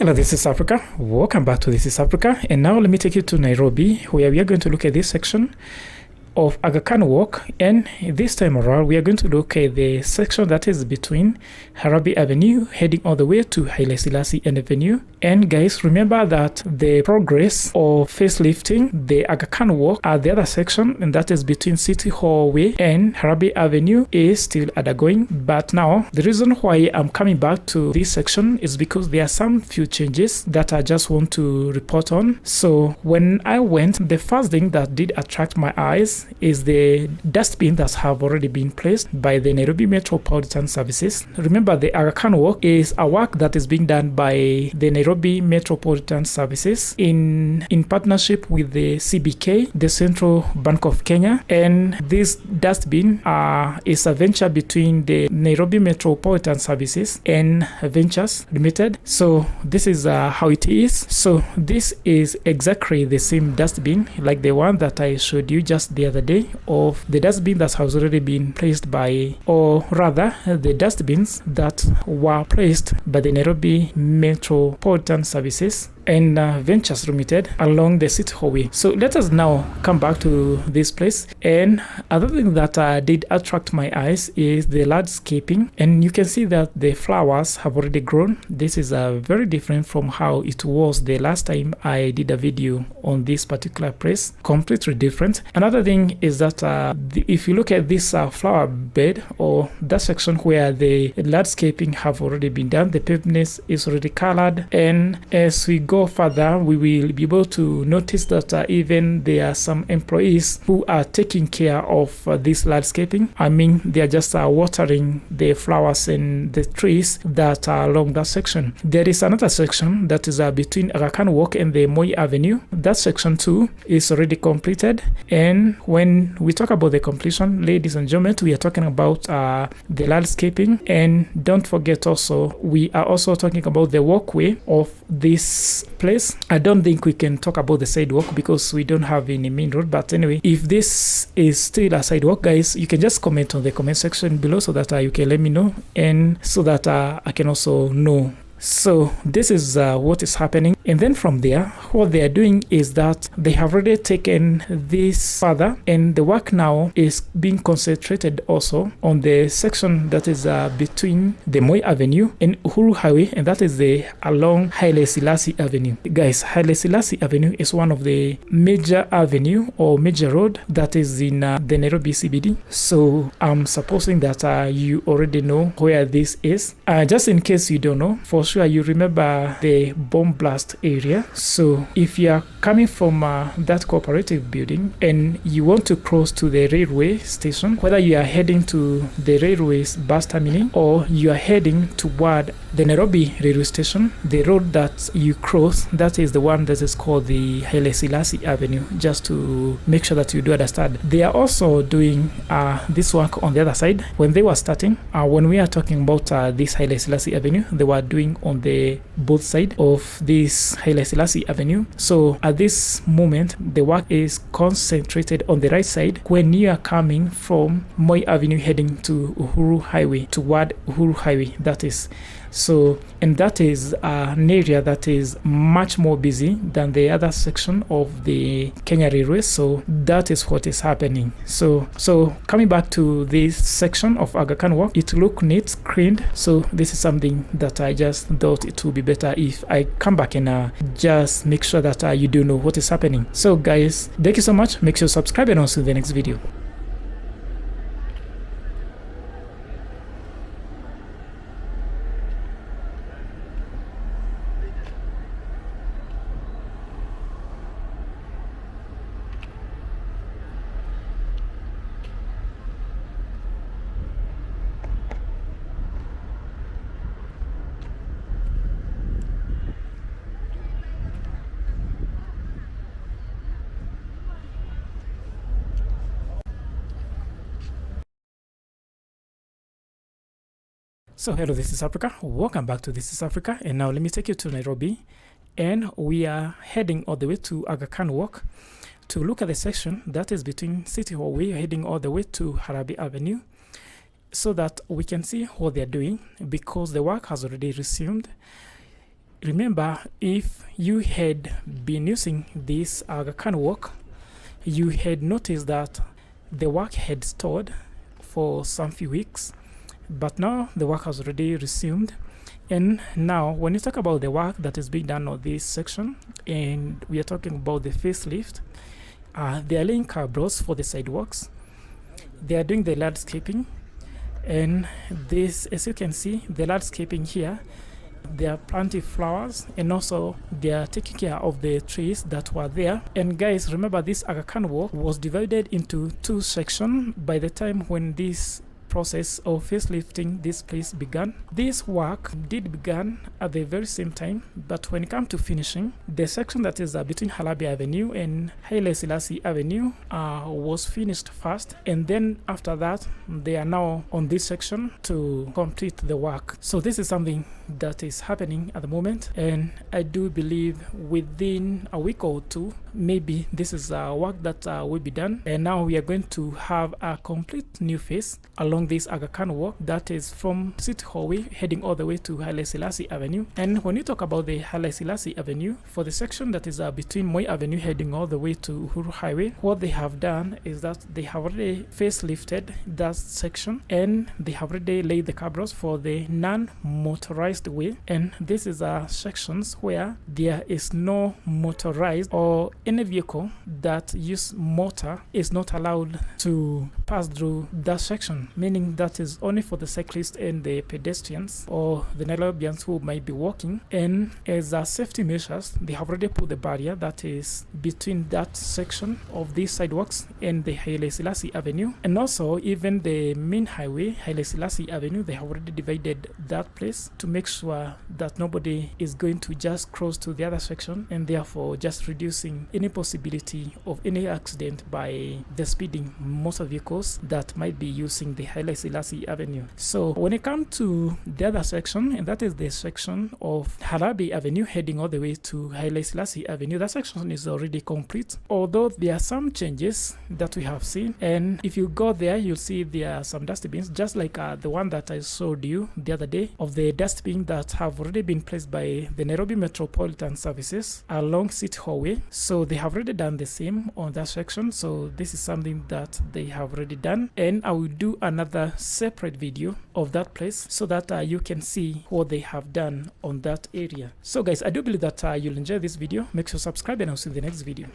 Hello, this is Africa. Welcome back to This is Africa. And now let me take you to Nairobi, where we are going to look at this section of Aga Khan Walk, and this time around we are going to look at the section that is between Nairobi Avenue heading all the way to Haile Selassie Avenue. And guys, remember that the progress of facelifting the Aga Khan Walk at the other section, and that is between City Hall Way and Nairobi Avenue, is still undergoing. But now the reason why I'm coming back to this section is because there are some few changes that I just want to report on. So when I went, the first thing that did attract my eyes is the dustbin that have already been placed by the Nairobi Metropolitan Services. Remember, the Aga Khan Walk is a work that is being done by the Nairobi Metropolitan Services in partnership with the CBK, the Central Bank of Kenya, and this dustbin is a venture between the Nairobi Metropolitan Services and Ventures Limited. So this is how it is. So this is exactly the same dustbin like the one that I showed you just the other day, of the dustbin that has already been placed by, or rather the dustbins that were placed by the Nairobi Metropolitan Services and Ventures Limited along the City Hallway. So let us now come back to this place. And another thing that did attract my eyes is the landscaping, and you can see that the flowers have already grown. This is very different from how it was the last time I did a video on this particular place. Completely different. Another thing is that if you look at this flower bed, or that section where the landscaping have already been done, the pavement is already colored, and as we go further, we will be able to notice that even there are some employees who are taking care of this landscaping. I mean, they are just watering the flowers and the trees that are along that section. There is another section that is between Aga Khan Walk and the Moi Avenue. That section too is already completed. And when we talk about the completion, ladies and gentlemen, we are talking about the landscaping. And don't forget also, we are also talking about the walkway of this place. I don't think we can talk about the sidewalk because we don't have any main road, but anyway, if this is still a sidewalk, guys, you can just comment on the comment section below so that you can let me know, and so that I can also know. So this is what is happening. And then from there, what they are doing is that they have already taken this further, and the work now is being concentrated also on the section that is between the Moi Avenue and Uhuru Highway, and that is along Haile Selassie Avenue. Guys, Haile Selassie Avenue is one of the major avenue or major road that is in the Nairobi CBD. So I'm supposing that you already know where this is. Just in case you don't know, for sure you remember the bomb blast area. So if you are coming from that cooperative building and you want to cross to the railway station, whether you are heading to the railway's bus terminal or you are heading toward the Nairobi railway station, the road that you cross, that is the one that is called the Haile Selassie Avenue, just to make sure that you do understand. They are also doing this work on the other side. When they were starting, when we are talking about this Haile Selassie Avenue, they were doing on the both side of this Haile Selassie Avenue. So at this moment, the work is concentrated on the right side when you are coming from Moi Avenue heading to Uhuru Highway, toward Uhuru Highway, that is. So, and that is an area that is much more busy than the other section of the Kenya Railway. So that is what is happening. So coming back to this section of Aga Khan Walk, it look neat, cleaned. So this is something that I just thought it would be better if I come back and just make sure that you do know what is happening. So guys, thank you so much. Make sure to subscribe, and also in the next video. So hello, this is Africa. Welcome back to This is Africa. And now let me take you to Nairobi. And we are heading all the way to Aga Khan Walk to look at the section that is between City Hall. We are heading all the way to Nairobi Avenue. so that we can see what they're doing, because the work has already resumed. remember, if you had been using this Aga Khan walk, you had noticed that the work had stalled for some few weeks, but now the work has already resumed. And now when you talk about the work that is being done on this section, and we are talking about the facelift, they are laying cabros for the sidewalks, they are doing the landscaping, and this, as you can see, the landscaping here, there are plenty of flowers, and also they are taking care of the trees that were there. And guys, remember, this Aga Khan walk was divided into 2 sections by the time when this process of facelifting this place began. This work did begin at the very same time, but when it comes to finishing, the section that is between Halabi Avenue and Haile Selassie Avenue was finished first, and then after that they are now on this section to complete the work. So this is something that is happening at the moment, and I do believe within a week or 2, maybe this is work that will be done, and now we are going to have a complete new face along this Aga Khan walk that is from City Hallway heading all the way to Haile Selassie Avenue. And when you talk about the Haile Selassie Avenue, for the section that is between Moi Avenue heading all the way to Uhuru Highway, what they have done is that they have already facelifted that section, and they have already laid the cabros for the non-motorized way. And this is sections where there is no motorized or any vehicle that use motor is not allowed to pass through that section, meaning that is only for the cyclists and the pedestrians or the Nairobians who might be walking. And as safety measures, they have already put the barrier that is between that section of these sidewalks and the Haile Selassie Avenue, and also even the main highway, Haile Selassie Avenue. They have already divided that place to make sure that nobody is going to just cross to the other section, and therefore just reducing any possibility of any accident by the speeding motor vehicles that might be using the Haile Selassie Avenue. So when it comes to the other section, and that is the section of Halabi Avenue heading all the way to Haile Selassie Avenue, that section is already complete, although there are some changes that we have seen. And if you go there, you'll see there are some dustbins, just like the one that I showed you the other day, of the dustbin that have already been placed by the Nairobi Metropolitan Services along City Hallway. So they have already done the same on that section. So this is something that they have already done, and I will do another separate video of that place so that you can see what they have done on that area. So guys, I do believe that you'll enjoy this video. Make sure to subscribe, and I'll see you in the next video.